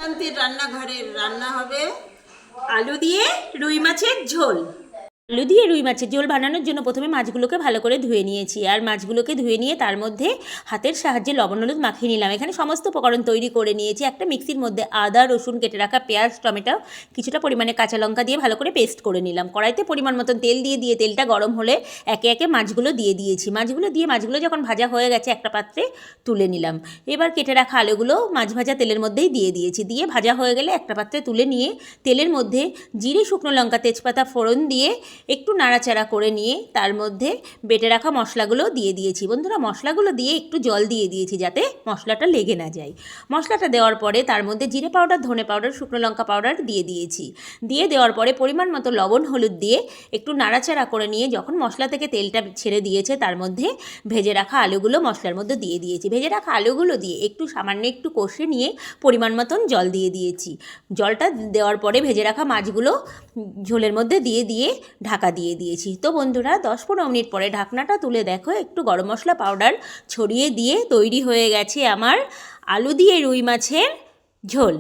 শান্তির রান্নাঘরের রান্না হবে আলু দিয়ে রুই মাছের ঝোল। আলু দিয়ে রুই মাছের ঝোল বানানোর জন্য প্রথমে মাছগুলোকে ভালো করে ধুয়ে নিয়েছি, আর মাছগুলোকে ধুয়ে নিয়ে তার মধ্যে হাতের সাহায্যে লবণ হলুদ মাখিয়ে নিলাম। এখানে সমস্ত উপকরণ তৈরি করে নিয়েছি। একটা মিক্সির মধ্যে আদা রসুন কেটে রাখা পেঁয়াজ টমেটো কিছুটা পরিমাণে কাঁচা লঙ্কা দিয়ে ভালো করে পেস্ট করে নিলাম। কড়াইতে পরিমাণ মতন তেল দিয়ে তেলটা গরম হলে একে একে মাছগুলো দিয়ে দিয়েছি। মাছগুলো যখন ভাজা হয়ে গেছে একটা পাত্রে তুলে নিলাম। এবার কেটে রাখা আলুগুলো মাছ ভাজা তেলের মধ্যেই দিয়ে দিয়েছি। দিয়ে ভাজা হয়ে গেলে একটা পাত্রে তুলে নিয়ে তেলের মধ্যে জিরে শুকনো লঙ্কা তেজপাতা ফোড়ন দিয়ে একটু নাড়াচাড়া করে নিয়ে তার মধ্যে বেটে রাখা মশলাগুলো দিয়ে দিয়েছি। বন্ধুরা, মশলাগুলো দিয়ে একটু জল দিয়ে দিয়েছি যাতে মশলাটা লেগে না যায়। মশলাটা দেওয়ার পরে তার মধ্যে জিরে পাউডার ধনে পাউডার শুকনো লঙ্কা পাউডার দিয়ে দিয়েছি। দিয়ে দেওয়ার পরে পরিমাণ মতো লবণ হলুদ দিয়ে একটু নাড়াচাড়া করে নিয়ে যখন মশলা থেকে তেলটা ছেড়ে দিয়েছে তার মধ্যে ভেজে রাখা আলুগুলো মশলার মধ্যে দিয়ে দিয়েছি। ভেজে রাখা আলুগুলো দিয়ে সামান্য একটু কষে নিয়ে পরিমাণ মতন জল দিয়ে দিয়েছি। জলটা দেওয়ার পরে ভেজে রাখা মাছগুলো ঝোলের মধ্যে দিয়ে ঢাকা দিয়ে দিয়েছি। তো বন্ধুরা, 10-15 মিনিট পরে ঢাকনাটা তুলে দেখো, একটু গরম মশলা পাউডার ছড়িয়ে দিয়ে তৈরি হয়ে গেছে আমার আলু দিয়ে রুই মাছের ঝোল।